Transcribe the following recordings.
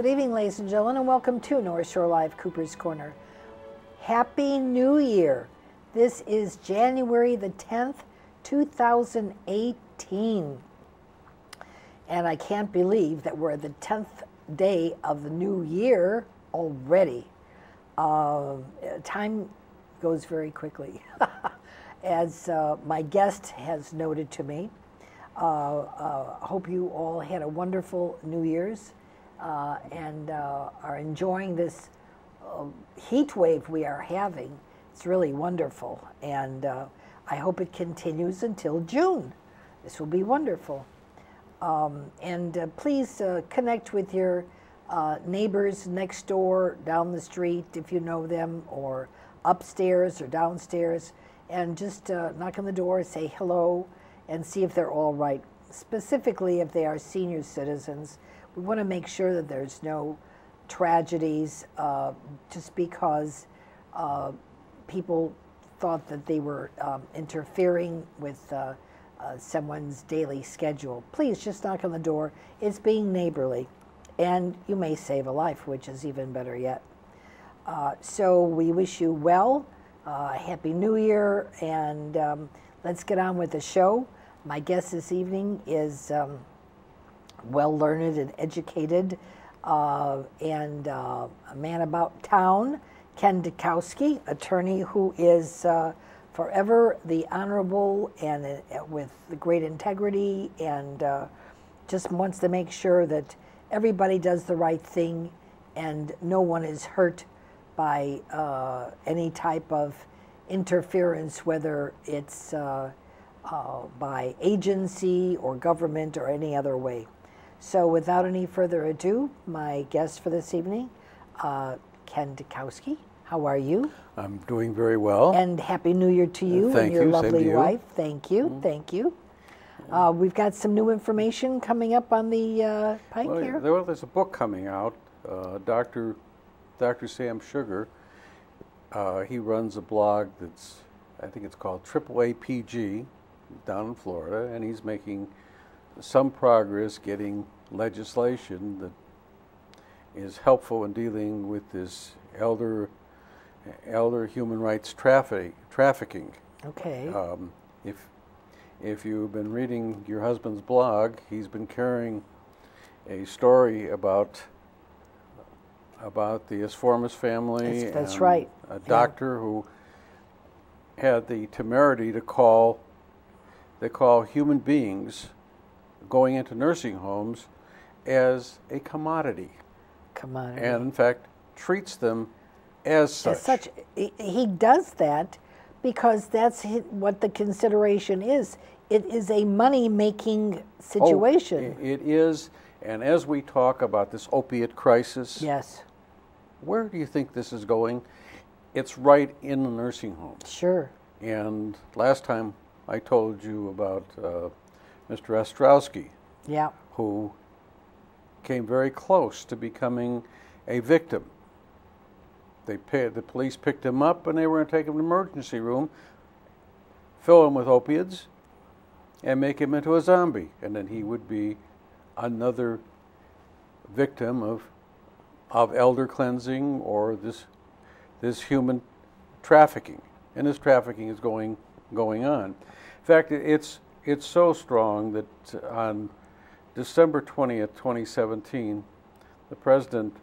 Good evening, ladies and gentlemen, and welcome to North Shore Live, Cooper's Corner. Happy New Year. This is January the 10th, 2018. And I can't believe that we're at the 10th day of the new year already. Time goes very quickly. As my guest has noted to me, hope you all had a wonderful New Year's and are enjoying this heat wave we are having. It's really wonderful, and I hope it continues until June. This will be wonderful. Please connect with your neighbors next door, down the street, if you know them, or upstairs or downstairs, and just knock on the door, say hello, and see if they're all right. Specifically, if they are senior citizens, we want to make sure that there's no tragedies just because people thought that they were interfering with someone's daily schedule. Please just knock on the door. It's being neighborly, and you may save a life, which is even better yet. So we wish you well, Happy New Year, and let's get on with the show. My guest this evening is well-learned and educated and a man about town, Ken Dukowski, attorney who is forever the honorable and with the great integrity, and just wants to make sure that everybody does the right thing and no one is hurt by any type of interference, whether it's by agency or government or any other way. So without any further ado, my guest for this evening, Ken Dukowski. How are you? I'm doing very well. And Happy New Year to you and your lovely wife. Thank you. Thank you. We've got some new information coming up on the pike here. Well, there's a book coming out. Dr. Sam Sugar, he runs a blog that's, I think it's called AAAPG down in Florida, and he's making some progress getting legislation that is helpful in dealing with this elder human rights trafficking. Okay. If you've been reading your husband's blog, he's been carrying a story about the Asformis family. That's right. A doctor who had the temerity to call human beings going into nursing homes as a commodity. And in fact, treats them as such. He does that because that's what the consideration is. It is a money-making situation. Oh, it is, and as we talk about this opiate crisis, yes, where do you think this is going? It's right in the nursing homes. Sure. And last time I told you about Mr. Ostrowski, yeah, who came very close to becoming a victim. The police picked him up and they were going to take him to the emergency room, fill him with opiates, and make him into a zombie. And then he would be another victim of elder cleansing or this human trafficking. And this trafficking is going on. In fact, it's so strong that on December 20th, 2017, the president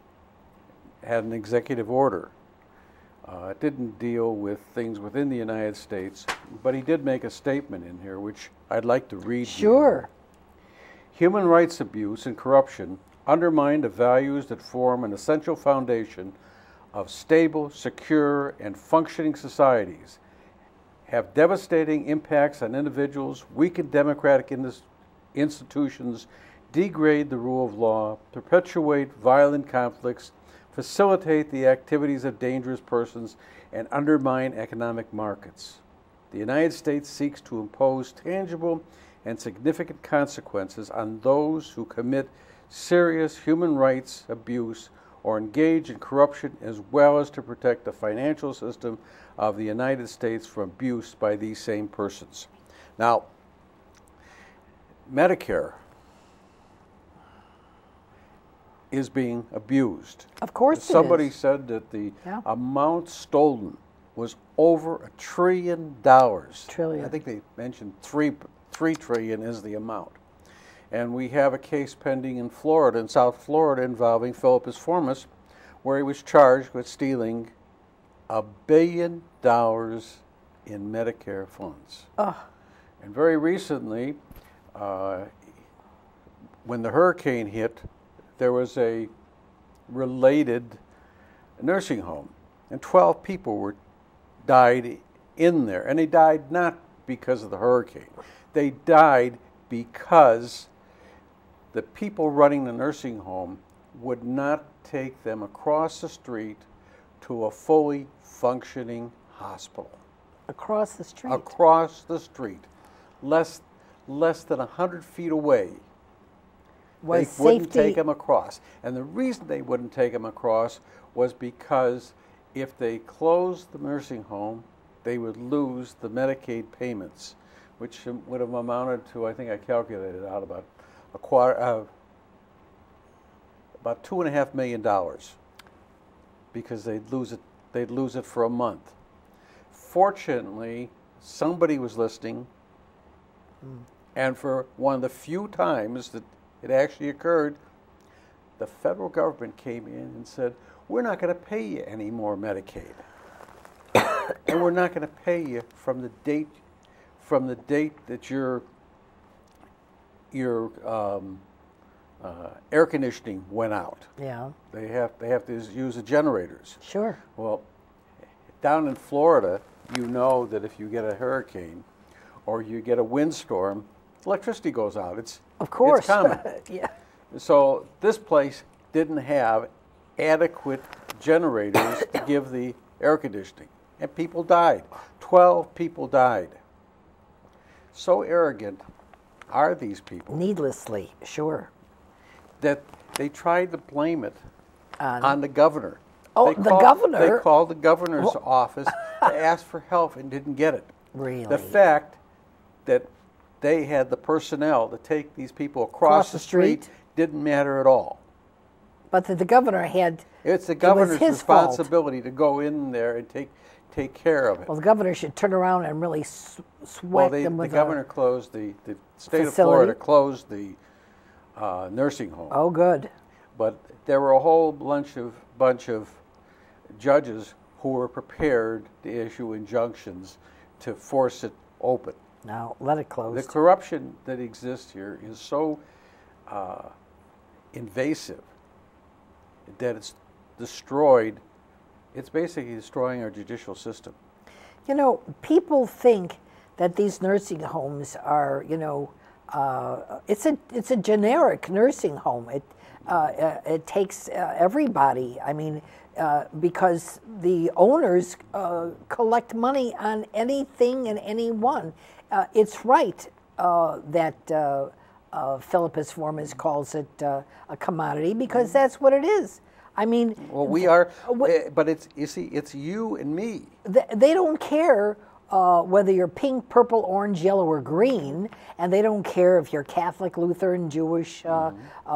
had an executive order. It didn't deal with things within the United States, but he did make a statement in here, which I'd like to read. Sure. Human rights abuse and corruption undermine the values that form an essential foundation of stable, secure, and functioning societies, have devastating impacts on individuals, weaken democratic institutions, degrade the rule of law, perpetuate violent conflicts, facilitate the activities of dangerous persons, and undermine economic markets. The United States seeks to impose tangible and significant consequences on those who commit serious human rights abuse or engage in corruption, as well as to protect the financial system of the United States from abuse by these same persons. Now, Medicare is being abused. Of course it Somebody is. said that the Yeah. amount stolen was over $1 trillion. Trillion. I think they mentioned 3 trillion is the amount. And we have a case pending in Florida, in South Florida, involving Philippus Formus, where he was charged with stealing $1 billion in Medicare funds. Ugh. And very recently, when the hurricane hit, there was a related nursing home, and 12 people died in there. And they died not because of the hurricane. They died because the people running the nursing home would not take them across the street to a fully functioning hospital. Across the street. Across the street, less than 100 feet away. They wouldn't take them across. And the reason they wouldn't take them across was because if they closed the nursing home, they would lose the Medicaid payments, which would have amounted to, I think I calculated out, about about $2.5 million, because they'd lose it for a month. Fortunately, somebody was listening, and for one of the few times that it actually occurred, the federal government came in and said, we're not going to pay you any more Medicaid. And we're not going to pay you from the date that your air conditioning went out. Yeah. They have to use the generators. Sure. Well, down in Florida, you know that if you get a hurricane or you get a windstorm, electricity goes out. Of course. It's common. Yeah. So this place didn't have adequate generators to give the air conditioning, and people died. 12 people died. So arrogant are these people Needlessly, sure. that they tried to blame it on the governor. Oh, the governor? They called the governor's office to ask for help and didn't get it. Really? The fact that they had the personnel to take these people across the street didn't matter at all. But the governor had... It's the governor's his fault. responsibility to go in there and take care of it. Well, the governor should turn around and really sweat them with the governor closed, the state of facility. Florida closed the nursing home. Oh, good. But there were a whole bunch of judges who were prepared to issue injunctions to force it open. Now, let it close. The corruption that exists here is so invasive that it's destroyed. It's basically destroying our judicial system. You know, people think that these nursing homes are, it's a generic nursing home. It takes everybody. I mean, because the owners collect money on anything and anyone. It's right that Philippus Formus calls it a commodity, because that's what it is. I mean, well, we are, but it's you and me. They don't care whether you're pink, purple, orange, yellow, or green, and they don't care if you're Catholic, Lutheran, Jewish,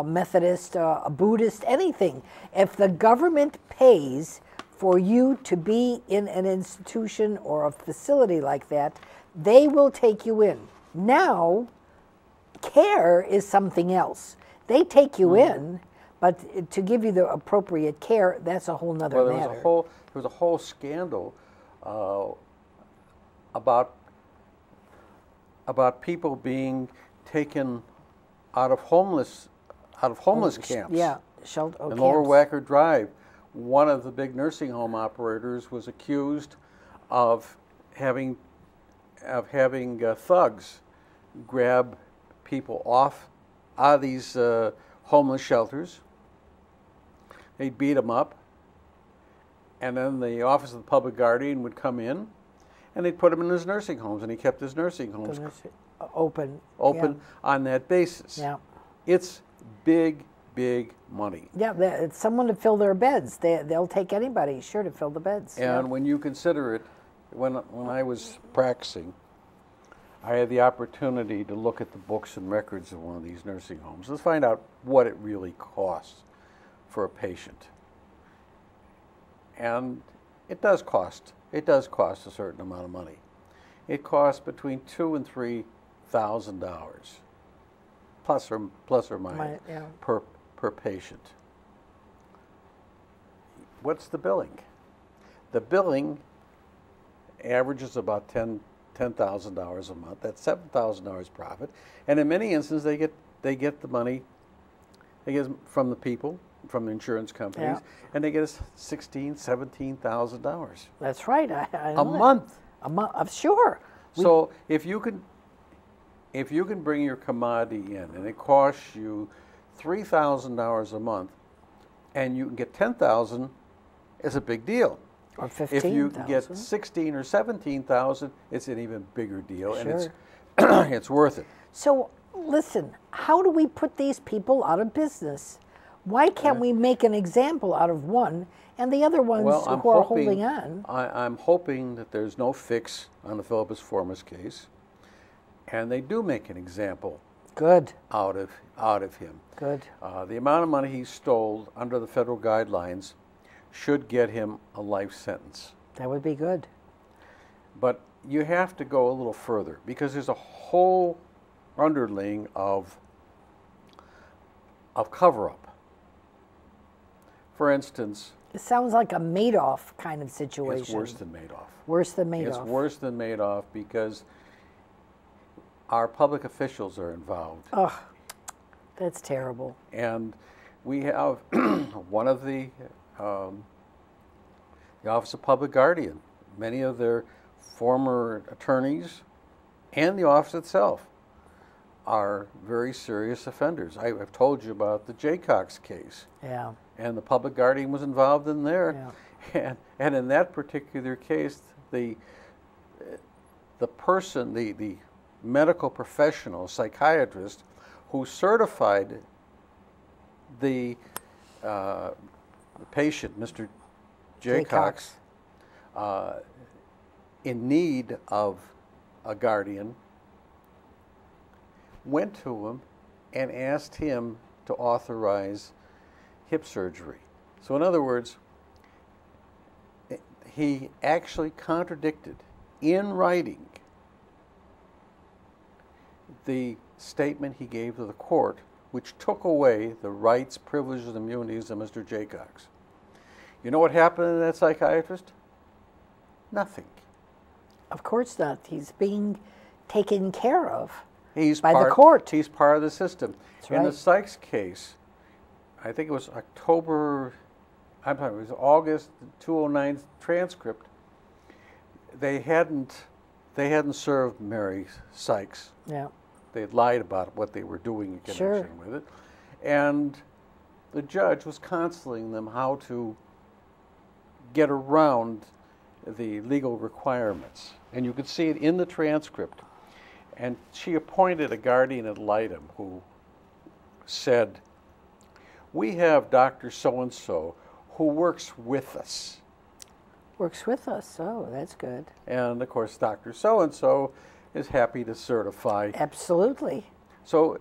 Methodist, Buddhist, anything. If the government pays for you to be in an institution or a facility like that, they will take you in. Now, care is something else. They take you in, but to give you the appropriate care, that's a whole nother matter. There was a whole scandal about people being taken out of homeless camps. Yeah, in Lower Wacker Drive. One of the big nursing home operators was accused of having thugs grab people out of these homeless shelters. They'd beat them up, and then the Office of the Public Guardian would come in, and they'd put him in his nursing homes, and he kept his nursing homes open on that basis. Yeah, it's big money. Yeah, it's someone to fill their beds. They'll take anybody, sure, to fill the beds. And when you consider it, when I was practicing, I had the opportunity to look at the books and records of one of these nursing homes. Let's find out what it really costs for a patient. And it does cost a certain amount of money. It costs between $2,000 and $3,000, plus or minus, yeah. per patient. What's the billing? The billing averages about $10,000 a month. That's $7,000 profit, and in many instances they get the money from the people, from the insurance companies, and they get us $16,000, $17,000. That's right. I A know month. A month, sure. So if you can bring your commodity in and it costs you $3,000 a month, and you can get $10,000, it's a big deal. Or $15,000. If you can get $16,000 or $17,000, it's an even bigger deal, and Sure. it's worth it. So listen, how do we put these people out of business? Why can't we make an example out of one and the other ones who are holding on? I'm hoping that there's no fix on the Philippus Formus case, and they do make an example Good. out of him. Good. The amount of money he stole under the federal guidelines should get him a life sentence. That would be good. But you have to go a little further, because there's a whole underling of cover-up. For instance, It sounds like a Madoff kind of situation. it's worse than Madoff. Worse than Madoff. It's worse than Madoff because our public officials are involved. Ugh, that's terrible. And we have one of the Office of Public Guardian, many of their former attorneys, and the office itself are very serious offenders. I've told you about the Jaycox case. Yeah. And the public guardian was involved in there. Yeah. And in that particular case, the person, the medical professional, psychiatrist, who certified the patient, Mr. Jaycox, in need of a guardian, went to him and asked him to authorize hip surgery. So in other words, he actually contradicted in writing the statement he gave to the court, which took away the rights, privileges, and immunities of Mr. Jaycox. You know what happened to that psychiatrist? Nothing. Of course not. He's being taken care of He's by part, the court. He's part of the system. That's In the right. Sykes case, I think it was it was August 2009 transcript. They hadn't served Mary Sykes. Yeah. They had lied about what they were doing in connection Sure. with it. And the judge was counseling them how to get around the legal requirements. And you could see it in the transcript. And she appointed a guardian ad litem who said, "We have Dr. So-and-so who works with us." Works with us. Oh, that's good. And of course, Dr. So-and-so is happy to certify. Absolutely. So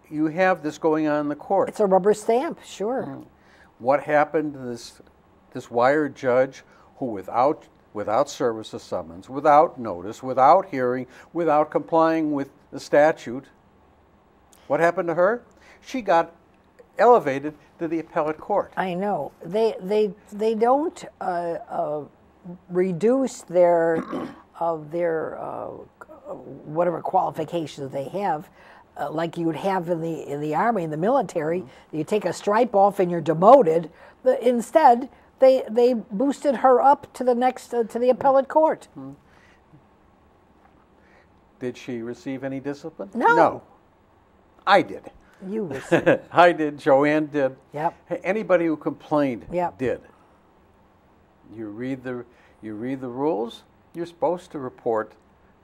you have this going on in the court. It's a rubber stamp, sure. What happened to this wired judge who, without service of summons, without notice, without hearing, without complying with the statute, what happened to her? She got elevated to the appellate court. I know. They don't reduce their whatever qualifications they have, like you would have in the army, in the military. You take a stripe off and you're demoted. Instead, they boosted her up to the next to the appellate court. Did she receive any discipline? No. No. I did. You received. I did. Joanne did. Yep. Anybody who complained Yep. did. You read the rules. You're supposed to report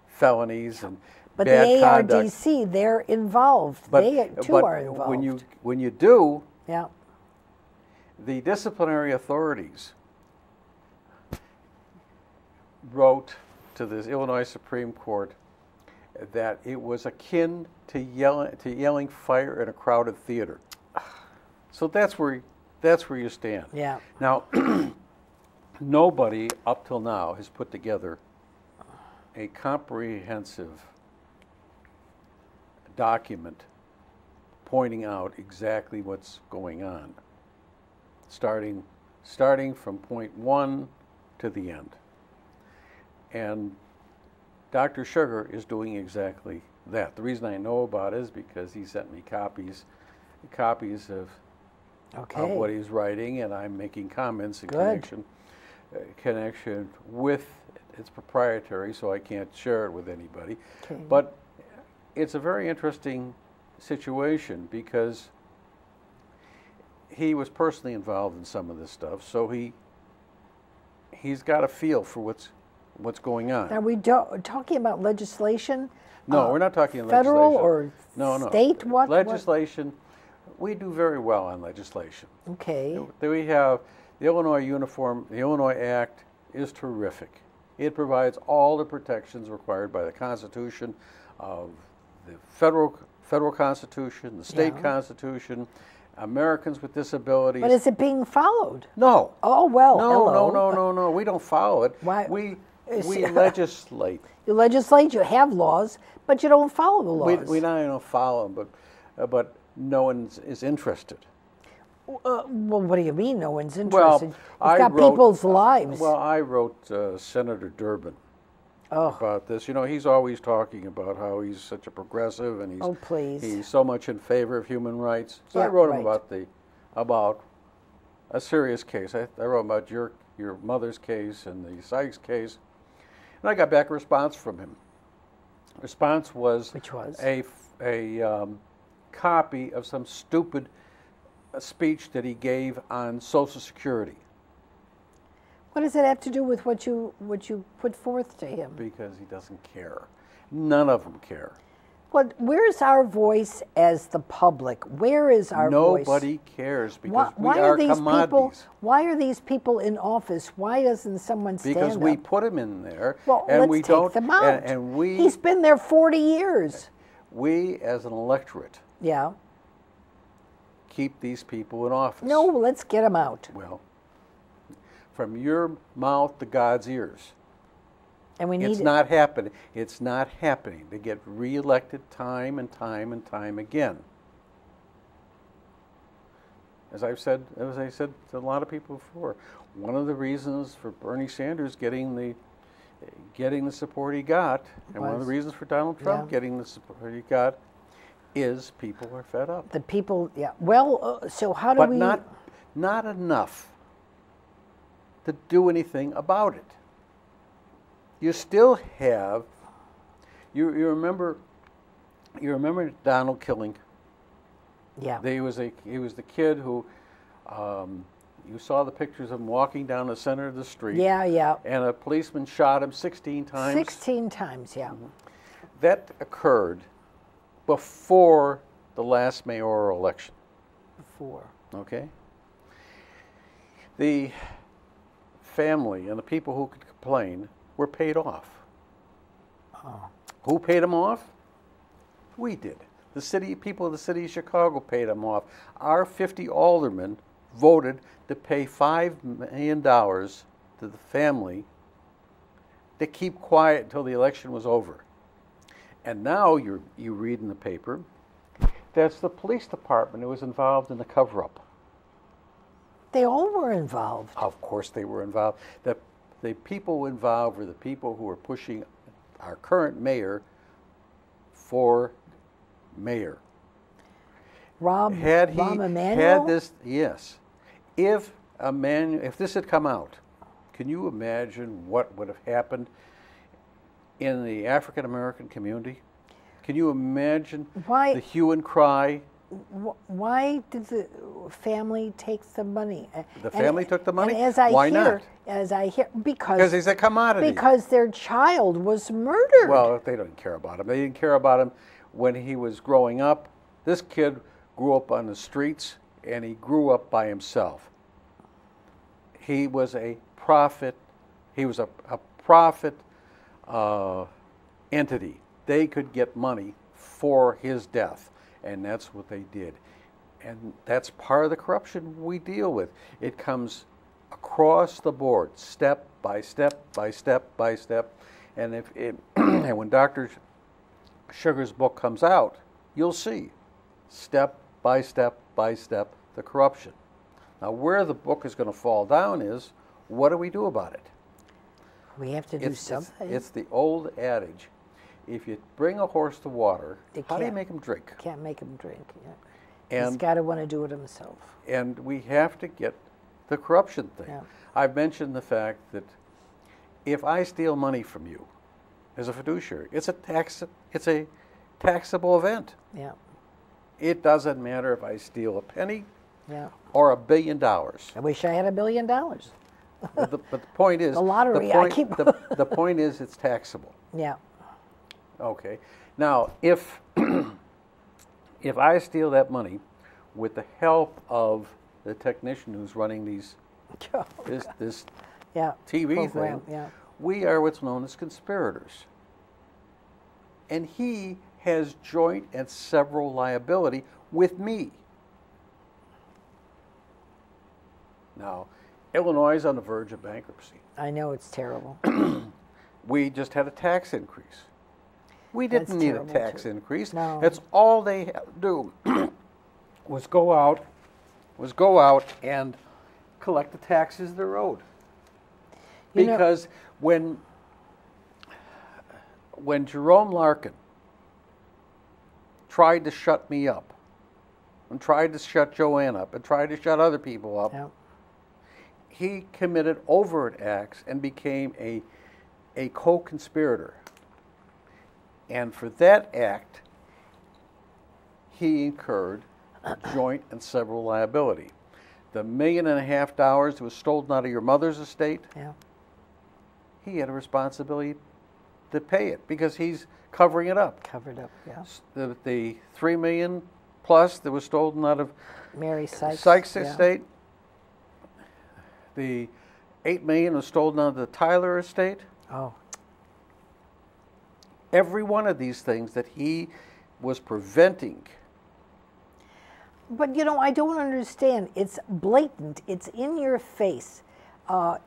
felonies and But bad the conduct. ARDC, they're involved. They too are involved. When you do, Yeah. the disciplinary authorities wrote to the Illinois Supreme Court that it was akin to yelling fire in a crowded theater. So that's where That's where you stand. Yeah. Now, nobody up till now has put together a comprehensive document pointing out exactly what's going on, starting from point one to the end. And Dr. Sugar is doing exactly that. The reason I know about it is because he sent me copies of what he's writing, and I'm making comments in connection with. It's proprietary, so I can't share it with anybody. Okay. But it's a very interesting situation because he was personally involved in some of this stuff, so he's got a feel for what's going on. Are we talking about legislation? No, we're not talking federal legislation. or state? What legislation? We do very well on legislation. Okay. We have the Illinois Act is terrific. It provides all the protections required by the Constitution of the federal Constitution, the state Constitution, Americans with disabilities. But is it being followed? No. Oh, well, No. We don't follow it. Why? We legislate. You legislate, you have laws, but you don't follow the laws. We not only don't follow them, but no one is interested. Well, what do you mean no one's interested? Well, You've got people's lives. Well, I wrote Senator Durbin about this. You know, he's always talking about how he's such a progressive and he's so much in favor of human rights. So I wrote him about a serious case. I wrote about your mother's case and the Sykes case, and I got back a response from him. The response was a copy of some stupid speech that he gave on Social Security. What does that have to do with what you put forth to him? Because he doesn't care. None of them care. Well, where's our voice as the public? Where is our voice? Nobody cares because we are commodities. Why are these people in office? Why doesn't someone stand up? Because we put them in there, well, and let's we take don't. them out. And we. He's been there 40 years. We, as an electorate, keep these people in office. No, let's get them out. Well, from your mouth to God's ears. And we need it's not happening. It's not happening. They get reelected time and time and time again. As I said to a lot of people before, one of the reasons for Bernie Sanders getting the support he got, and one of the reasons for Donald Trump getting the support he got, is people are fed up. The people, Well, so how do we? But not enough to do anything about it. You still have. You remember Donald Killing? Yeah. He was the kid who. You saw the pictures of him walking down the center of the street. Yeah. And a policeman shot him 16 times. 16 times, yeah. That occurred before the last mayoral election. Before. Okay? The family and the people who could complain were paid off. Oh. Who paid them off? We did. The people of the city of Chicago paid them off. Our 50 aldermen voted to pay $5 million to the family to keep quiet until the election was over. And now you read in the paper that's the police department who was involved in the cover-up. They all were involved. Of course they were involved. The people involved were the people who were pushing our current mayor for mayor. Rahm Emanuel? Yes. If this had come out, can you imagine what would have happened in the African American community? Can you imagine the hue and cry? Why did the family take the money? The family took the money? And Why not? Because he's a commodity. Because their child was murdered. Well, they didn't care about him. They didn't care about him when he was growing up. This kid grew up on the streets, and he grew up by himself. He was a profit. He was a profit entity. They could get money for his death, and that's what they did. And that's part of the corruption we deal with. It comes across the board, step by step by step by step. And if it, and when Dr. Sugar's book comes out, you'll see step by step by step the corruption. Now, where the book is going to fall down is, what do we do about it? We have to do something. It's the old adage: if you bring a horse to water, how do you make him drink? Can't make him drink. Yeah. And he's got to want to do it himself. And we have to get the corruption thing. Yeah. I've mentioned the fact that if I steal money from you as a fiduciary, it's a taxable event. Yeah. It doesn't matter if I steal a penny or $1 billion. I wish I had $1 billion. But the point is, the lottery. The point is, it's taxable. Yeah. Okay. Now, if I steal that money with the help of the technician who's running this TV program, thing, we are what's known as conspirators. And he has joint and several liability with me. Now, Illinois is on the verge of bankruptcy. I know, it's terrible. We just had a tax increase. We didn't need a tax increase. No. That's all they had to do was go out and collect the taxes they're owed. Because when Jerome Larkin tried to shut me up, and tried to shut Joanne up, and tried to shut other people up, he committed overt acts and became a co-conspirator. And for that act, he incurred joint and several liability. The $1.5 million that was stolen out of your mother's estate, he had a responsibility to pay it because he's covering it up. Covered up, yeah. The $3 million plus that was stolen out of Mary Sykes' estate. The $8 million was stolen out of the Tyler estate. Oh. Every one of these things that he was preventing. But, I don't understand. It's blatant. It's in your face.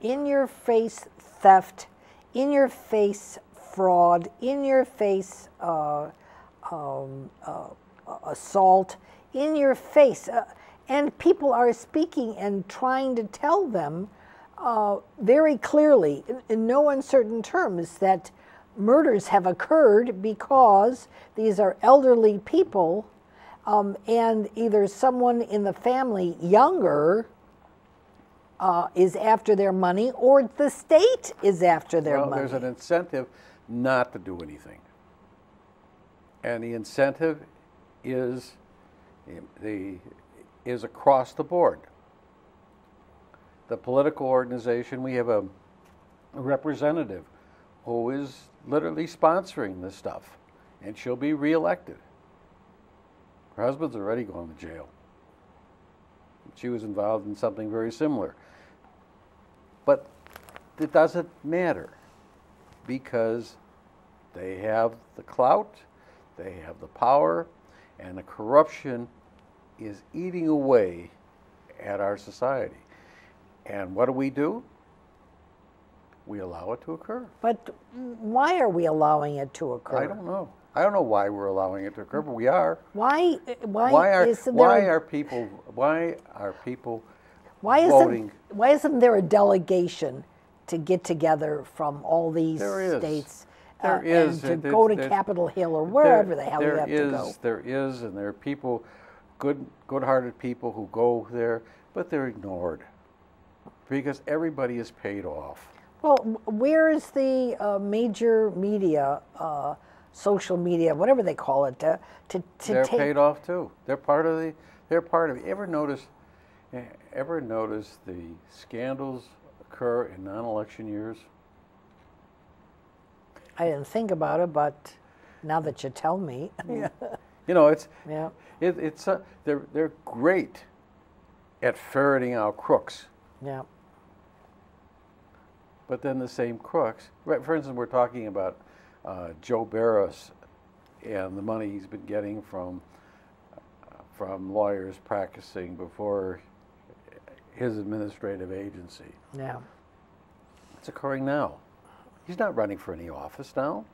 In your face theft, in your face fraud, in your face assault, in your face. And people are speaking and trying to tell them very clearly, in no uncertain terms, that murders have occurred because these are elderly people and either someone in the family younger is after their money or the state is after their money. There's an incentive not to do anything. And the incentive is across the board. The political organization, we have a representative who is literally sponsoring this stuff, and she'll be reelected. Her husband's already gone to jail. She was involved in something very similar. But it doesn't matter because they have the clout, they have the power, and the corruption is eating away at our society. And what do? We allow it to occur. But why are we allowing it to occur? I don't know. I don't know why we're allowing it to occur, but we are. Why are people voting? Why isn't there a delegation to get together from all these states and to go to Capitol Hill or wherever the hell we have to go? There is, and there are people, good-hearted people who go there, but they're ignored because everybody is paid off. Well, where is the major media, social media, whatever they call it, to they're paid off too. They're part of it. Ever notice the scandals occur in non-election years? I didn't think about it, but now that you tell me, they're great at ferreting out crooks. Yeah. But then the same crooks, right? For instance, we're talking about Joe Barros and the money he's been getting from from lawyers practicing before his administrative agency. Yeah. It's occurring now. He's not running for any office now.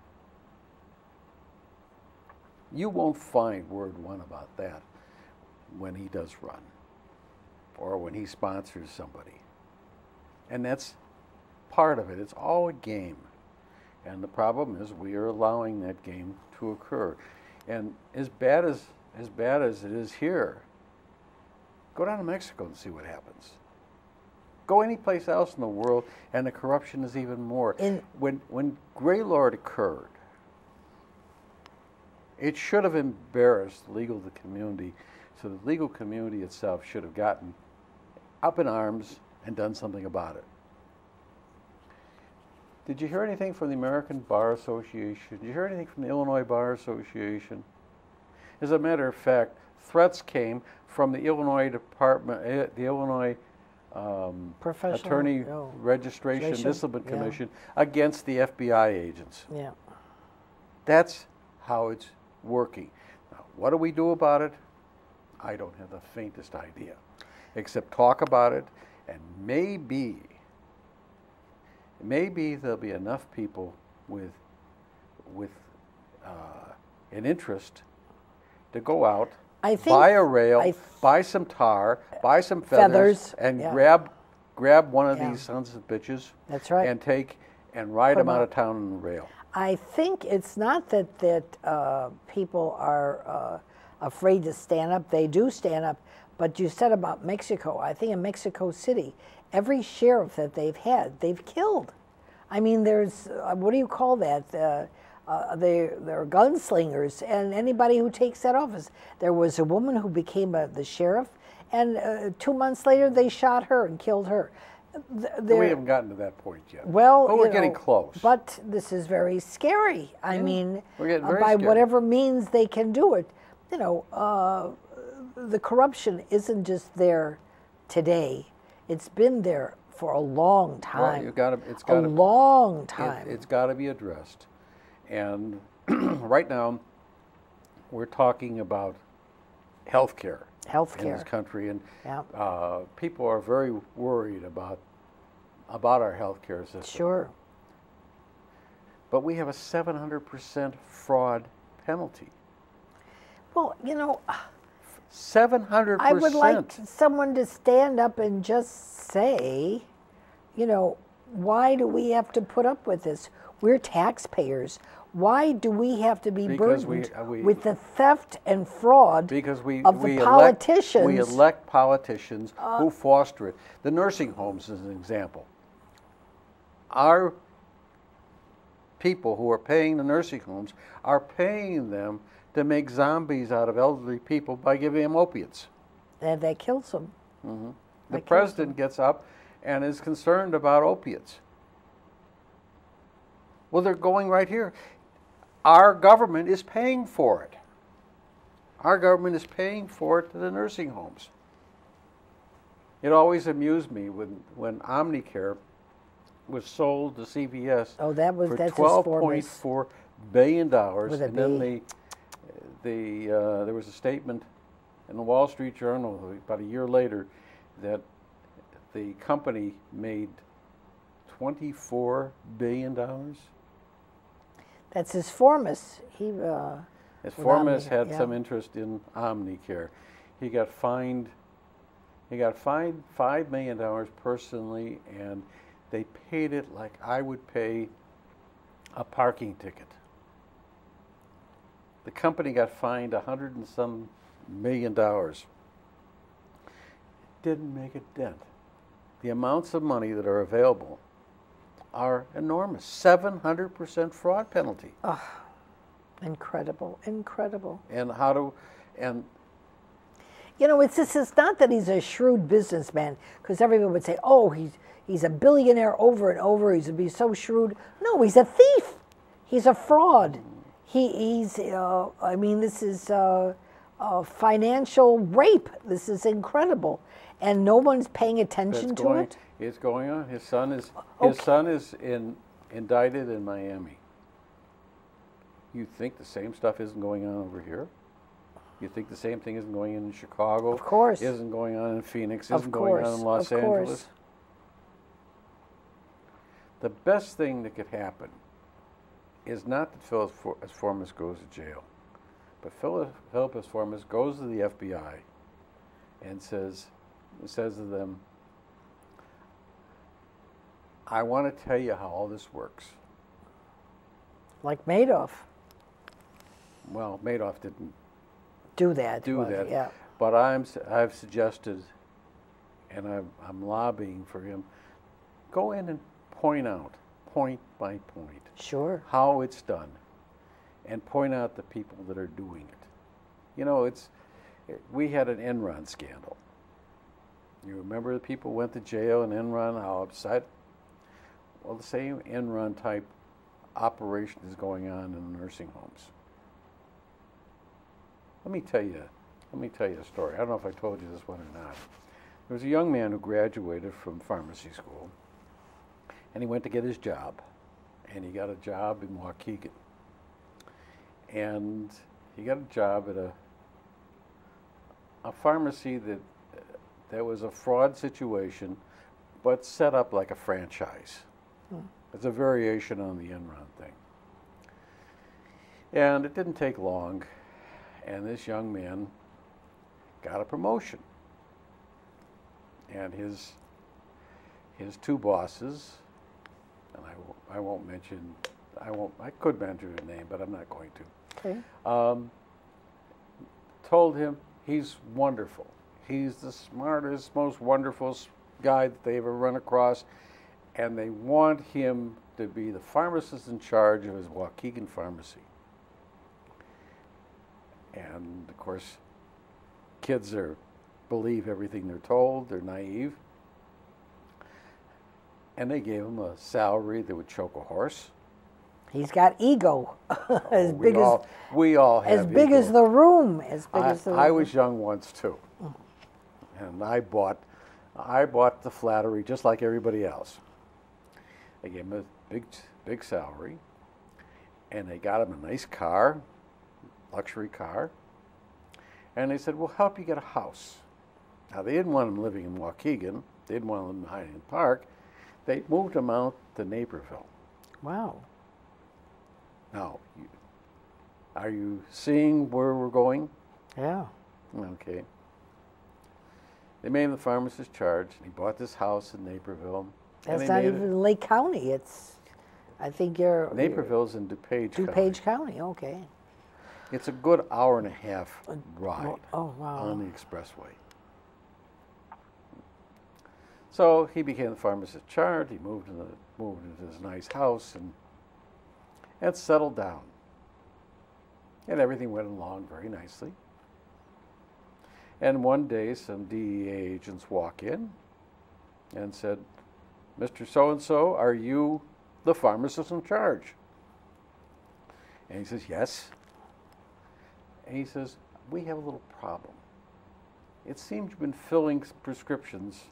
You won't find word one about that when he does run or when he sponsors somebody. And that's part of it. It's all a game. And the problem is we are allowing that game to occur. And as bad as it is here, go down to Mexico and see what happens. Go any place else in the world, and the corruption is even more. When Greylord occurred, it should have embarrassed the legal community, so the legal community itself should have gotten up in arms and done something about it. Did you hear anything from the American Bar Association? Did you hear anything from the Illinois Bar Association? As a matter of fact, threats came from the Illinois Department, the Illinois Attorney Registration Discipline Commission against the FBI agents. Yeah. That's how it's working. Now, what do we do about it? I don't have the faintest idea, except talk about it, and maybe there'll be enough people with an interest to go out, buy a rail, buy some tar, buy some feathers and grab one of these sons of bitches. That's right. And ride them out of town on the rail. I think it's not that people are afraid to stand up. They do stand up. But you said about Mexico. I think in Mexico City, every sheriff that they've had, they've killed. I mean, there's, what do you call that? They're gunslingers, and anybody who takes that office. There was a woman who became the sheriff, and 2 months later they shot her and killed her. We haven't gotten to that point yet. Well, we're getting close. But this is very scary. I mean, we're getting very by scary. whatever means they can do it. You know, the corruption isn't just there today. It's been there for a long time. Well, a long time. It's got to be addressed. And right now, we're talking about healthcare in this country, and people are very worried about our healthcare system. Sure. But we have a 700% fraud penalty. Well, you know, 700%. I would like someone to stand up and just say, you know, why do we have to put up with this? We're taxpayers. Why do we have to be burdened with the theft and fraud of the politicians? We elect politicians who foster it. The nursing homes is an example. Our people who are paying the nursing homes are paying them to make zombies out of elderly people by giving them opiates. And that kills them. Mm-hmm. The president gets up and is concerned about opiates. Well, they're going right here. Our government is paying for it. Our government is paying for it to the nursing homes. It always amused me when Omnicare was sold to CVS for $12.4 billion, and then there was a statement in the Wall Street Journal about a year later that the company made $24 billion. That's his Formas. His Formas had some interest in Omnicare. He got fined $5 million personally, and they paid it like I would pay a parking ticket. The company got fined $100 and some million. Didn't make a dent. The amounts of money that are available are enormous. 700% fraud penalty. Oh, incredible, incredible. And you know, it's not that he's a shrewd businessman, because everyone would say, oh, he's a billionaire over and over, he's be so shrewd. No, he's a thief. He's a fraud. I mean, this is financial rape. This is incredible. And no one's paying attention to it. It's going on. His son is indicted in Miami. You think the same stuff isn't going on over here? You think the same thing isn't going on in Chicago? Of course. Isn't going on in Phoenix? Of Isn't going on in Los of course. Angeles? The best thing that could happen is not that Philip S. Formas goes to jail, but Philip S. Formas goes to the FBI and says to them, I want to tell you how all this works. Like Madoff. Well, Madoff didn't Do that. do but, that, Yeah. but I've suggested, and I'm lobbying for him, go in and point out, point by point, Sure. how it's done, and point out the people that are doing it. You know, we had an Enron scandal. You remember the people went to jail in Enron, how upset? Well, the same Enron type operation is going on in nursing homes. Let me tell you a story. I don't know if I told you this one or not. There was a young man who graduated from pharmacy school, and he went to get his job, and he got a job in Waukegan. And he got a job at a pharmacy that was a fraud situation, but set up like a franchise. It's a variation on the Enron thing. And it didn't take long, and this young man got a promotion. And his two bosses, and I could mention his name, but I'm not going to. Okay. Told him he's wonderful. He's the smartest, most wonderful guy that they ever run across, and they want him to be the pharmacist in charge of his Waukegan pharmacy. And of course, kids believe everything they're told. They're naive, and they gave him a salary that would choke a horse. He's got ego. as big as we all have as big ego. as the room. As big as the room. I was young once too, and I bought the flattery just like everybody else. They gave him a big salary, and they got him a nice car, luxury car, and they said, we'll help you get a house. Now, they didn't want him living in Waukegan. They didn't want him in Highland Park. They moved him out to Naperville. Wow. Now, are you seeing where we're going? Yeah. Okay. They made him the pharmacist charge. He bought this house in Naperville. That's not even Lake County. I think you're... Naperville's in DuPage County. DuPage County, okay. It's a good hour and a half ride Oh, wow. on the expressway. So he became the pharmacist charge. He moved into his nice house and settled down. And everything went along very nicely. And one day, some DEA agents walk in and said, Mr. So-and-so, are you the pharmacist in charge? And he says, yes. And he says, we have a little problem. It seems you've been filling prescriptions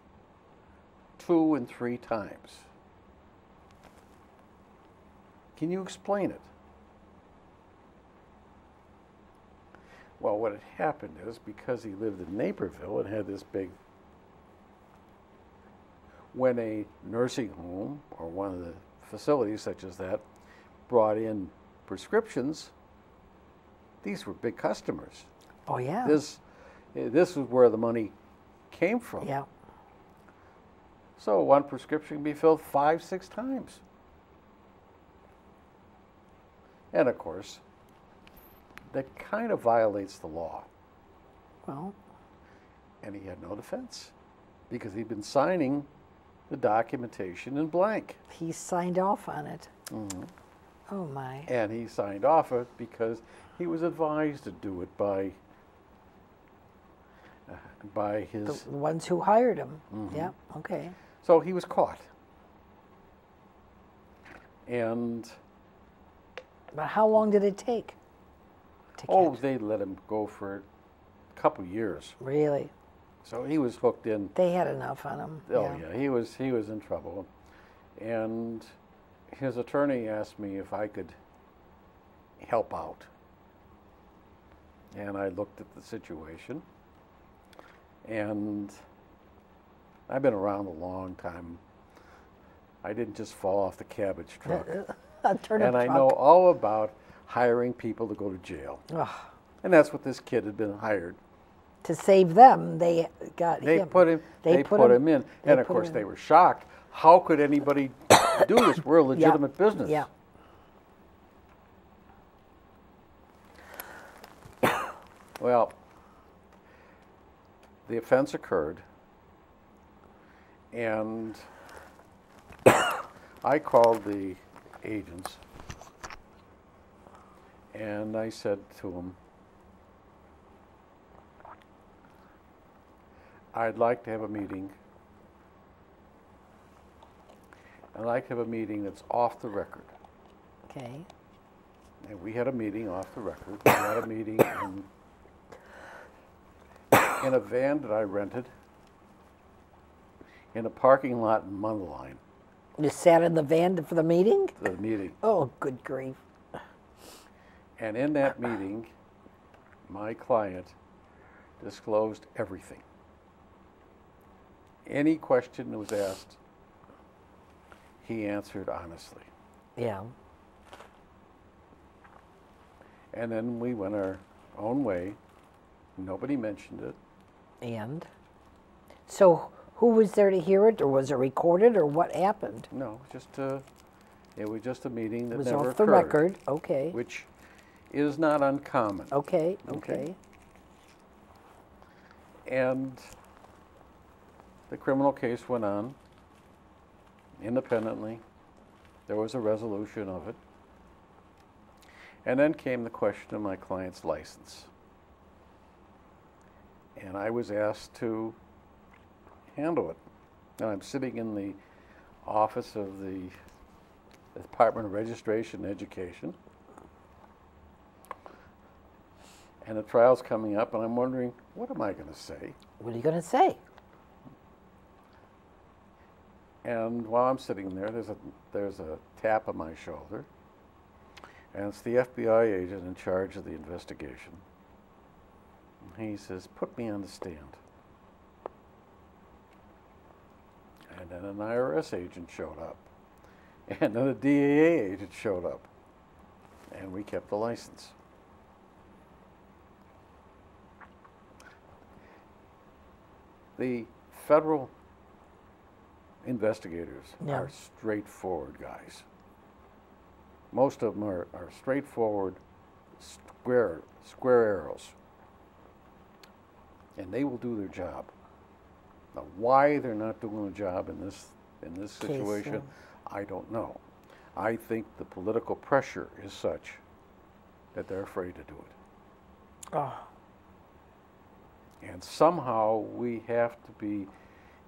2 and 3 times. Can you explain it? Well, what had happened is, because he lived in Naperville and had this big, when a nursing home or one of the facilities such as that brought in prescriptions, these were big customers. Oh, yeah. This is where the money came from. Yeah. So one prescription can be filled 5, 6 times. And of course, that kind of violates the law. Well. And he had no defense because he'd been signing the documentation in blank. He signed off on it. Mm-hmm. Oh, my. And he signed off it because he was advised to do it by his... The ones who hired him. Mm-hmm. Yeah, okay. So he was caught. And... But how long did it take to catch? they let him go for a couple years. Really? So he was hooked in. They had enough on him. Oh yeah, he was in trouble. And his attorney asked me if I could help out. And I looked at the situation, and I've been around a long time. I didn't just fall off the cabbage truck. A turnip And I truck. know all about hiring people to go to jail. Ugh. And that's what this kid had been hired. To save them, they got They him. put him. They put him in, and of course they were shocked. How could anybody do this? We're a legitimate business. Yeah. Well, the offense occurred, and I called the agents, and I said to them, I'd like to have a meeting. I'd like to have a meeting that's off the record. Okay. And we had a meeting off the record. We had a meeting in a van that I rented in a parking lot in Mundelein, You sat in the van for the meeting? the meeting. Oh, good grief. And in that meeting, my client disclosed everything. Any question that was asked, he answered honestly. Yeah. And then we went our own way. Nobody mentioned it. And? So who was there to hear it, or was it recorded, or what happened? No, it was just a meeting that It was never off the occurred, record. Okay. which is not uncommon. Okay. Okay. Okay. And the criminal case went on independently. There was a resolution of it. And then came the question of my client's license. And I was asked to handle it. And I'm sitting in the office of the Department of Registration and Education. And the trial's coming up, and I'm wondering, what am I going to say? What are you going to say? And while I'm sitting there, there's a tap on my shoulder, and it's the FBI agent in charge of the investigation. And he says, "Put me on the stand." And then an IRS agent showed up, and then a DEA agent showed up, and we kept the license. The federal investigators Yeah. are straightforward guys. Most of them are straightforward, square arrows. And they will do their job. Now, why they're not doing the job in this situation, I don't know. I think the political pressure is such that they're afraid to do it. Oh, And somehow we have to be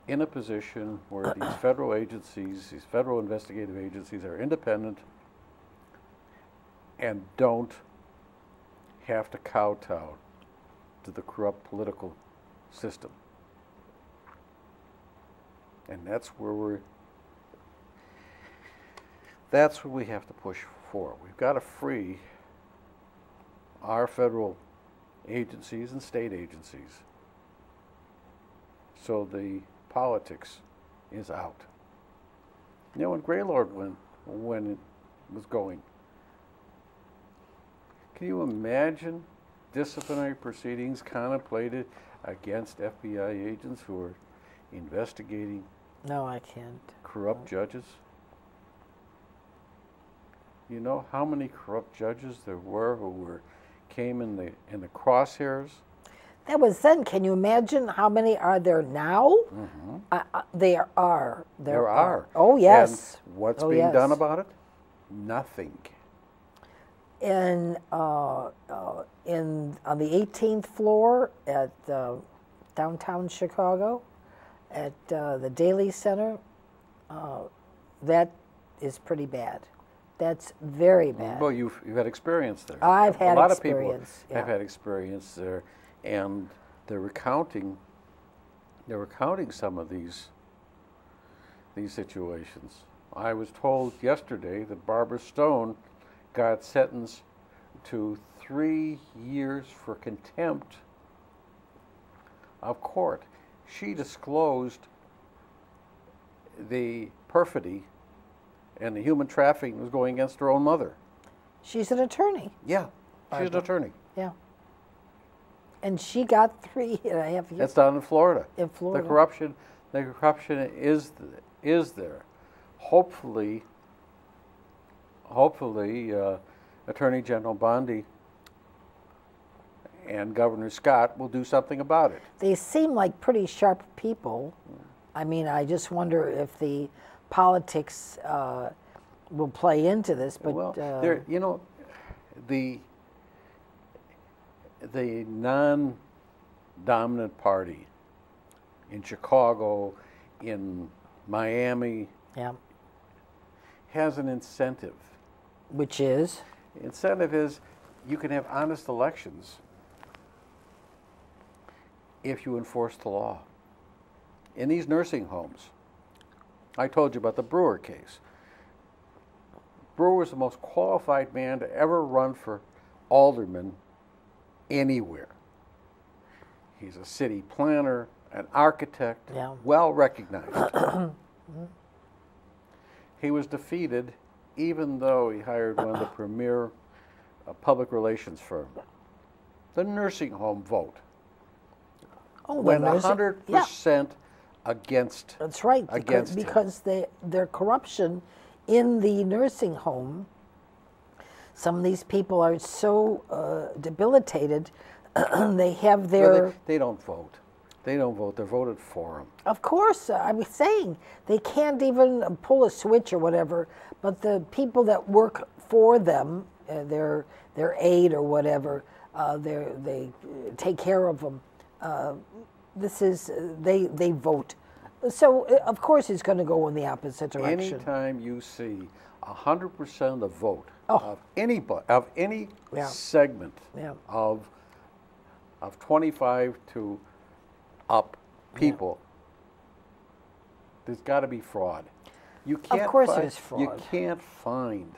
in a position where these federal agencies, these federal investigative agencies are independent and don't have to kowtow to the corrupt political system. And that's where we have to push for. We've got to free our federal agencies and state agencies so the politics is out. You know, when Gaylord when it was going, can you imagine disciplinary proceedings contemplated against FBI agents who are investigating no, I can't. corrupt judges? You know how many corrupt judges there were who came in the crosshairs? That was then. Can you imagine how many are there now? Mm-hmm. There are. There are. Oh, yes. And what's Oh, being yes. done about it? Nothing. On the 18th floor at downtown Chicago, at the Daly Center, that is pretty bad. That's very bad. Well, you've had experience there. I've had a lot experience, of people have yeah. had experience there, and they're recounting some of these situations. I was told yesterday that Barbara Stone got sentenced to 3 years for contempt of court. She disclosed the perfidy and the human trafficking was going against her own mother. She's an attorney. Yeah, she's an attorney. Yeah. And she got 3.5 years. That's down in Florida. In Florida. The corruption is there. Hopefully, Attorney General Bondi and Governor Scott will do something about it. They seem like pretty sharp people. I mean, I just wonder if the politics will play into this. But well, the non-dominant party in Chicago, in Miami, yeah, has an incentive. Which is? The incentive is you can have honest elections if you enforce the law. In these nursing homes, I told you about the Brewer case. Brewer was the most qualified man to ever run for alderman anywhere. He's a city planner, an architect, yeah, well recognized. He was defeated even though he hired one of the premier public relations firms. The nursing home vote went 100% against. That's right, because their corruption in the nursing home. Some of these people are so debilitated. They have their. Well, they don't vote. They don't vote. They're voted for them. Of course, I was saying they can't even pull a switch or whatever. But the people that work for them, their aide or whatever, they take care of them. They vote. So of course it's going to go in the opposite direction. Anytime you see 100% of the vote of any segment of 25 to up people, there's got to be fraud. You can't of course there's fraud. You can't find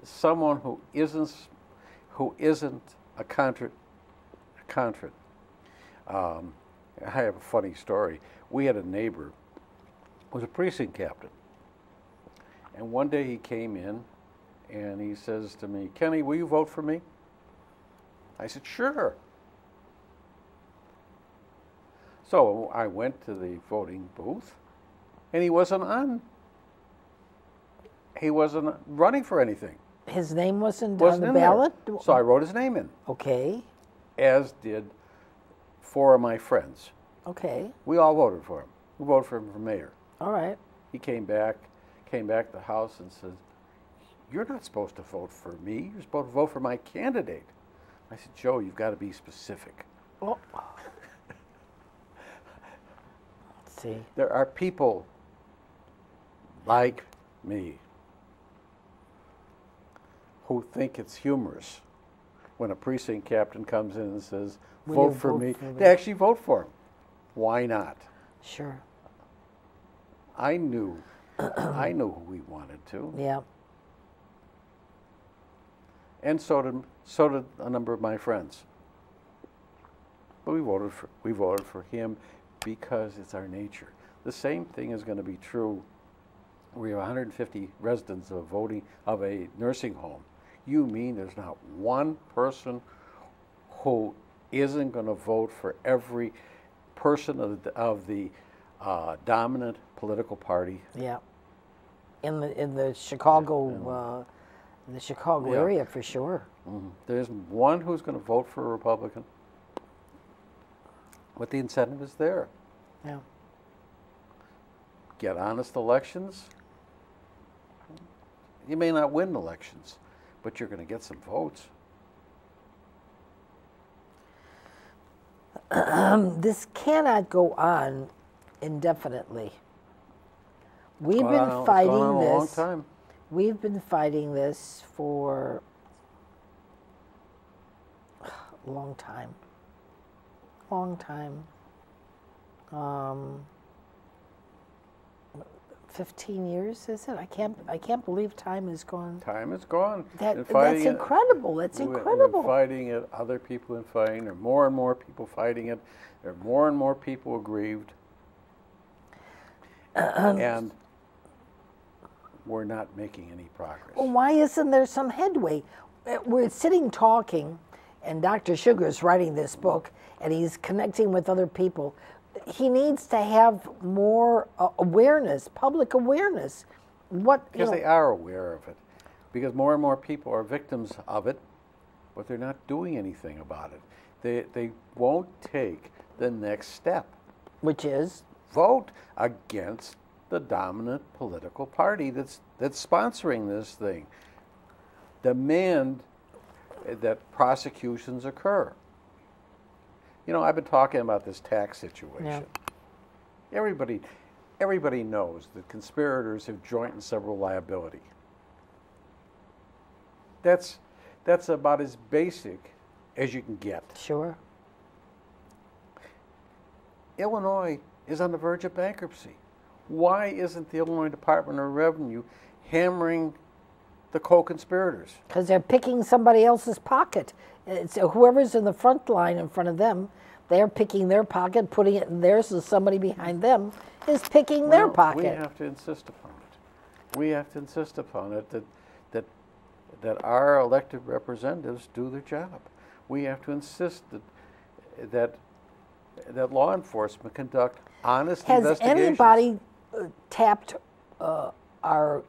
someone who isn't a contra. I have a funny story. We had a neighbor who was a precinct captain. And one day he came in and he says to me, "Kenny, will you vote for me?" I said, "Sure." So I went to the voting booth and he wasn't running for anything. His name wasn't on the ballot? There. So I wrote his name in. Okay. As did 4 of my friends. Okay. We all voted for him. We voted for him for mayor. All right. He came back to the house and said, "You're not supposed to vote for me. You're supposed to vote for my candidate." I said, "Joe, you've got to be specific." Oh. Let's see. There are people like me who think it's humorous when a precinct captain comes in and says, vote for me. They actually vote for him. Why not? Sure. I knew who we wanted to. Yeah. And so did a number of my friends. But we voted for him because it's our nature. The same thing is going to be true. We have 150 residents of a nursing home. You mean there's not one person who isn't going to vote for every person of the dominant political party? Yeah. In the Chicago area for sure. Mm-hmm. There isn't one who's going to vote for a Republican. But the incentive is there. Yeah. Get honest elections. You may not win elections, but you're going to get some votes. This cannot go on indefinitely. We've been fighting this. A long time. We've been fighting this for a long time. 15 years, is it? I can't believe time is gone. Time is gone. That's incredible. That's incredible. We're fighting it. Other people are fighting. There are more and more people fighting it. There are more and more people aggrieved. And we're not making any progress. Well, why isn't there some headway? We're sitting talking, and Dr. Sugar is writing this book, and he's connecting with other people. He needs to have more awareness, public awareness. Because they are aware of it. Because more and more people are victims of it, but they're not doing anything about it. They won't take the next step. Which is? Vote against the dominant political party that's sponsoring this thing. Demand that prosecutions occur. You know, I've been talking about this tax situation. Yeah. Everybody knows that conspirators have joint and several liability. That's about as basic as you can get. Sure. Illinois is on the verge of bankruptcy. Why isn't the Illinois Department of Revenue hammering the co-conspirators? Because they're picking somebody else's pocket. So whoever's in the front line in front of them, they're picking their pocket, putting it in theirs, so somebody behind them is picking their pocket. We have to insist upon it. We have to insist upon it that our elected representatives do their job. We have to insist that law enforcement conduct honest investigations. Has anybody tapped our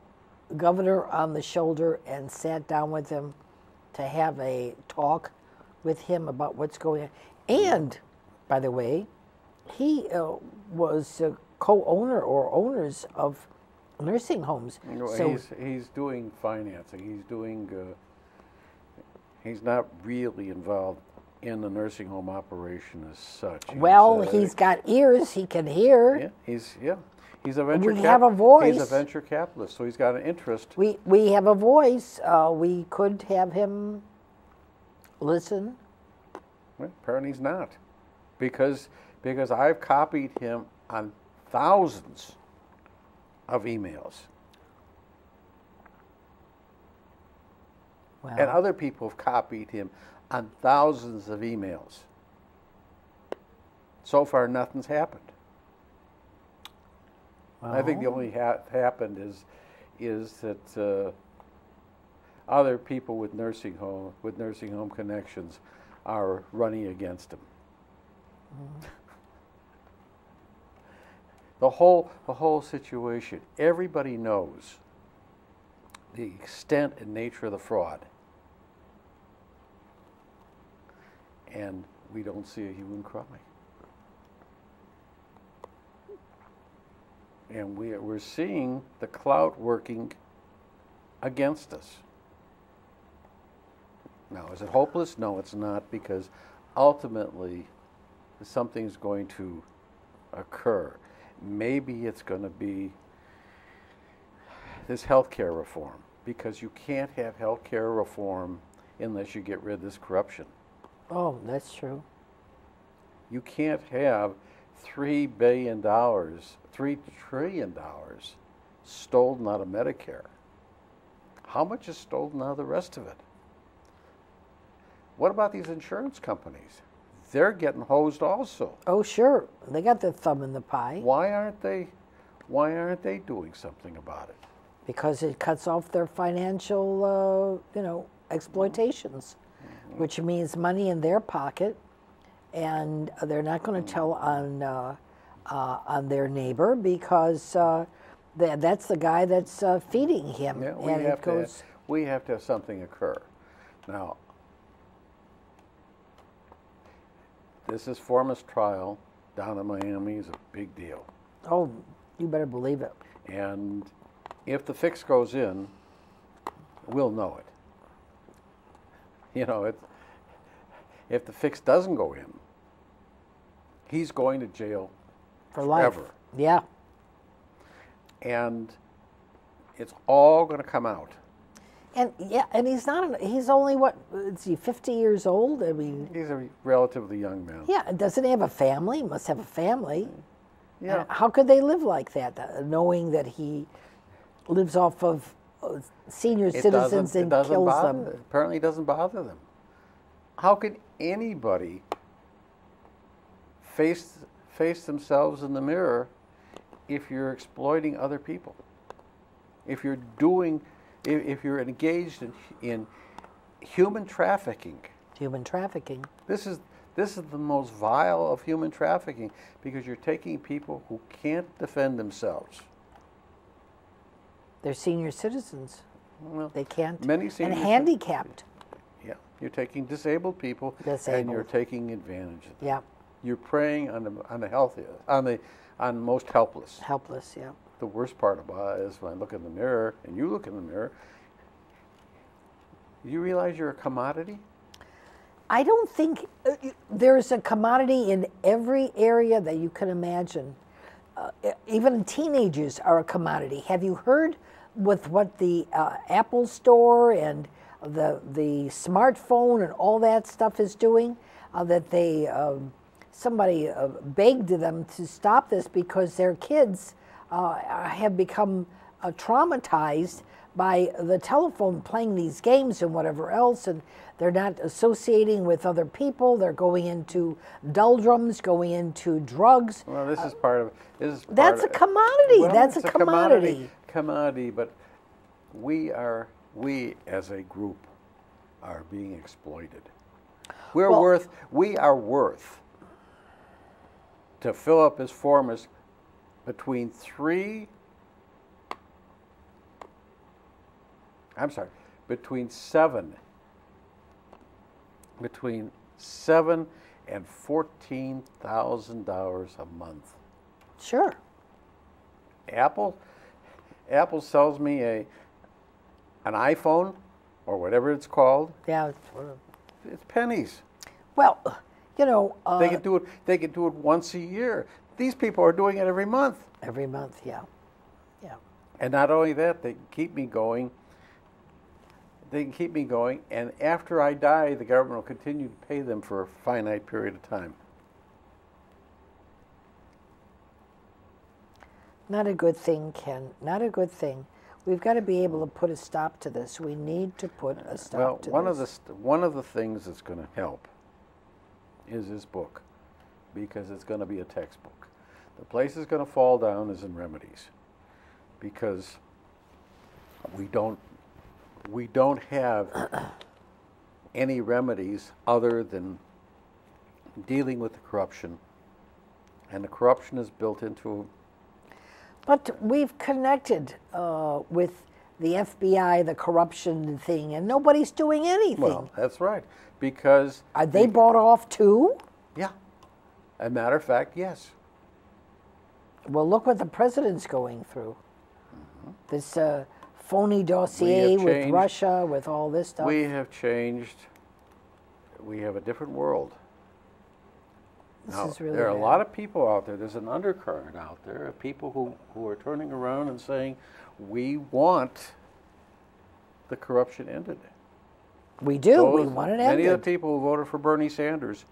governor on the shoulder and sat down with him to have a talk with him about what's going on? And, by the way, he was a co-owner or owners of nursing homes. You know, he's doing financing. He's doing. He's not really involved in the nursing home operation as such. He's got ears; he can hear. Yeah, he's a venture. We have a voice. He's a venture capitalist, so he's got an interest. We have a voice. We could have him listen. Well, apparently he's not, because I've copied him on thousands of emails. Wow. And other people have copied him on thousands of emails. So far, nothing's happened. Wow. I think the only happened is that other people with nursing home connections are running against him. Mm. The whole situation. Everybody knows the extent and nature of the fraud, and we don't see a hue and cry. And we're seeing the clout working against us. Now, is it hopeless? No, it's not, because ultimately something's going to occur. Maybe it's going to be this healthcare reform, because you can't have healthcare reform unless you get rid of this corruption. Oh, that's true. You can't have $3 billion, $3 trillion stolen out of Medicare. How much is stolen out of the rest of it? What about these insurance companies? They're getting hosed also. Oh, sure. They got their thumb in the pie. Why aren't they doing something about it? Because it cuts off their financial, exploitations, which means money in their pocket, and they're not going to tell on their neighbor, because that's the guy that's feeding him. Yeah, we have to have something occur. Now, this is Formas trial down in Miami is a big deal. Oh, you better believe it. And if the fix goes in, we'll know it. You know, if the fix doesn't go in, he's going to jail for life. Forever. Yeah. And it's all going to come out. And he's only, what, is he 50 years old? I mean, he's a relatively young man. Yeah, doesn't he have a family? He must have a family. Yeah. And how could they live like that, knowing that he lives off of senior citizens and kills them? Apparently, it doesn't bother them. How could anybody face themselves in the mirror if you're exploiting other people? If you're engaged in human trafficking. Human trafficking. This is the most vile of human trafficking, because you're taking people who can't defend themselves. They're senior citizens. Well, They can't. many senior and handicapped. Yeah, you're taking disabled people and you're taking advantage of them. Yeah. You're preying on the most helpless. Helpless. Yeah. The worst part about it is when I look in the mirror and you look in the mirror, you realize you're a commodity. I don't think there's a commodity in every area that you can imagine. Even teenagers are a commodity. Have you heard with what the Apple Store and the smartphone and all that stuff is doing? That they somebody begged them to stop this because their kids have become traumatized by the telephone, playing these games and whatever else, and they're not associating with other people. They're going into doldrums, going into drugs. Well, this is part of this. That's a commodity. Well, That's a it's commodity. Commodity, but we as a group are being exploited. We are worth to fill up his form as between 7 and $14,000 a month. Sure. Apple sells me an iPhone or whatever it's called. Yeah. It's pennies. Well, you know. They can do it. They can do it once a year. These people are doing it every month. Every month, yeah. Yeah. And not only that, they can keep me going. And after I die, the government will continue to pay them for a finite period of time. Not a good thing, Ken. Not a good thing. We've got to be able to put a stop to this. We need to put a stop to this. One of the things that's going to help is this book, because it's going to be a textbook. The place is going to fall down is in remedies, because we don't have any remedies other than dealing with the corruption, and the corruption is built into. But we've connected with the FBI, the corruption thing, and nobody's doing anything. Well, that's right, because are they bought off too? Yeah, as a matter of fact, yes. Well, look what the president's going through. This phony dossier with Russia, with all this stuff. We have changed. We have a different world. This is really there are bad. a lot of people out there. There's an undercurrent out there of people who are turning around and saying, we want the corruption ended. We do. We want it ended. Many of the people who voted for Bernie Sanders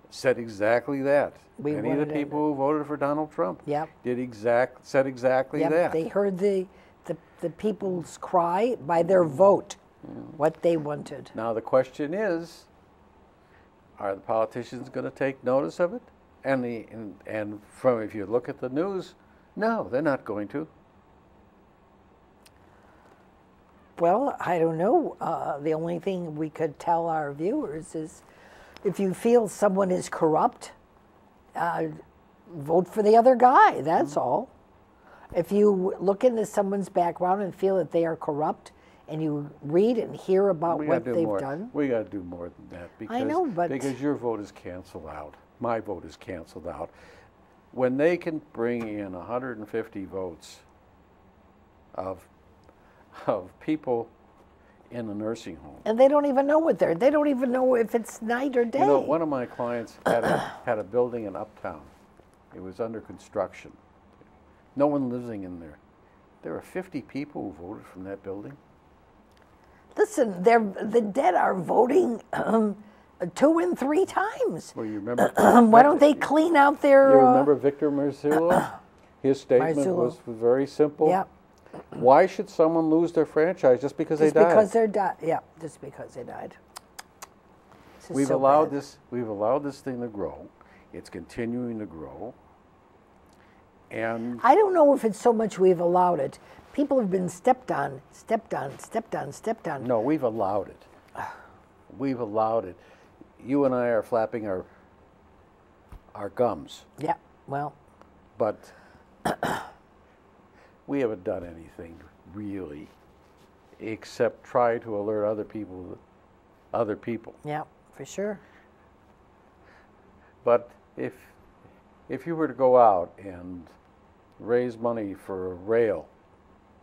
said exactly that. Many of the people who voted for Donald Trump said exactly that. They heard the people's cry by their vote, what they wanted. Now the question is, are the politicians going to take notice of it? And if you look at the news, no, they're not going to. Well, I don't know. The only thing we could tell our viewers is, if you feel someone is corrupt, vote for the other guy. That's all. If you look into someone's background and feel that they are corrupt, and you read and hear about what they've done. We got to do more than that, because, I know, but because your vote is canceled out. My vote is canceled out. When they can bring in 150 votes of people in a nursing home, and they don't even know they don't even know if it's night or day. You know, one of my clients had a building in Uptown. It was under construction. No one living in there. There are 50 people who voted from that building. Listen, the dead are voting 2 and 3 times. Well, you remember? Why don't they clean out their... You remember Victor Marzullo? His statement Marzullo. was very simple. Yeah. Why should someone lose their franchise just because Just they died? because they're died. Yeah, just because they died. This is We've so allowed bad. this. We've allowed this thing to grow. It's continuing to grow. And I don't know if it's so much we've allowed it. People have been stepped on, stepped on, stepped on, stepped on. no, we've allowed it. We've allowed it. You and I are flapping our gums, Yeah, well, but we haven't done anything really, except try to alert other people. yeah, for sure. But if you were to go out and raise money for a rail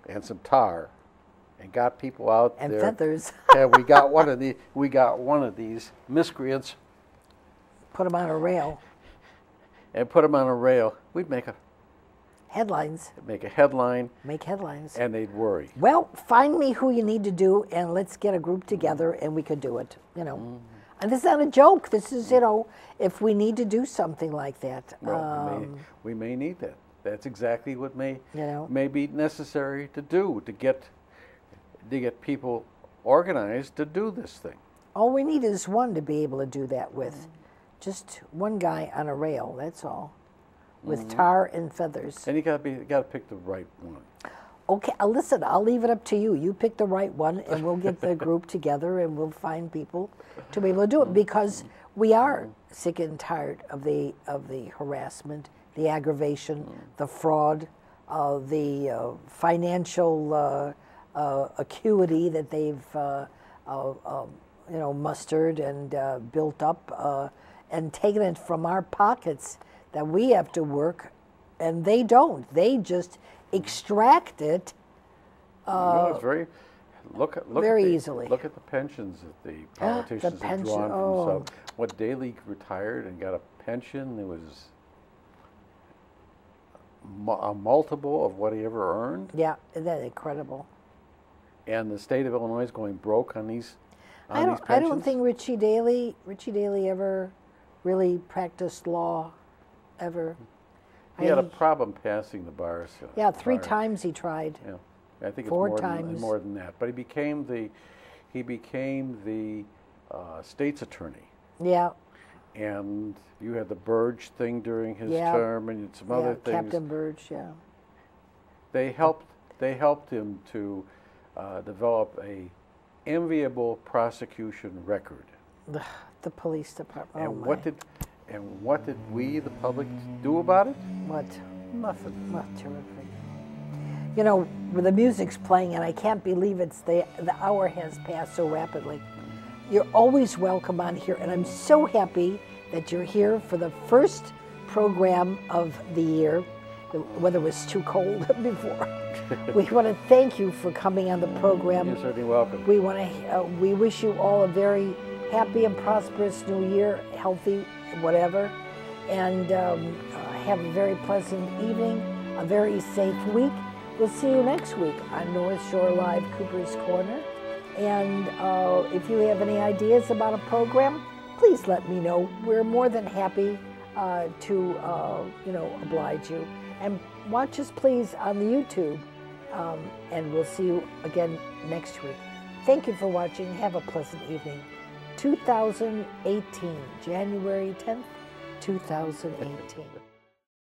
and some tar, and got people out And there, feathers. and we got one of these miscreants Put them on a rail. and put them on a rail, we'd make a Headlines. headline, Make headlines. and they'd worry. Well, find me who you need to do, and let's get a group together, and we could do it, you know. And this is not a joke. This is, you know, if we need to do something like that. Well, we may need that. That's exactly what You know. may be necessary to do to get people organized to do this thing. All we need is one to be able to do that with. Just one guy on a rail, that's all. With tar and feathers. And you got to pick the right one. Okay, listen, I'll leave it up to you. You pick the right one, and we'll get the group together, and we'll find people to be able to do it, because we are sick and tired of the harassment, the aggravation, the fraud, the financial acuity that they've you know, mustered and built up, and taken it from our pockets that we have to work, and they don't. They just extract it. No, it's very look very at the, easily. Look at the pensions that the politicians have pension, drawn from oh. some. What Daley retired and got a pension, it was a multiple of what he ever earned. Yeah, isn't that incredible? And the state of Illinois is going broke on these. I don't think Richie Daley ever really practiced law, ever. He had a problem passing the bar. So, Yeah, 3 bar. times he tried. Yeah, I think 4 it's times. more than that. But he became the state's attorney. Yeah, And you had the Burge thing during his Yeah. term, and some other things. Captain Burge, yeah. They helped him to develop a enviable prosecution record. The police department. And oh what did we, the public, do about it? What? Nothing. Well, terrific. You know, when the music's playing, and I can't believe the hour has passed so rapidly. You're always welcome on here, and I'm so happy that you're here for the first program of the year. The weather was too cold before. We want to thank you for coming on the program. You're certainly welcome. We wish you all a very happy and prosperous new year, healthy, whatever, and have a very pleasant evening, a very safe week. We'll see you next week on North Shore Live, Cooper's Corner. And if you have any ideas about a program, please let me know. We're more than happy to oblige you. And watch us, please, on the YouTube. And we'll see you again next week. Thank you for watching. Have a pleasant evening. 2018, January 10th, 2018.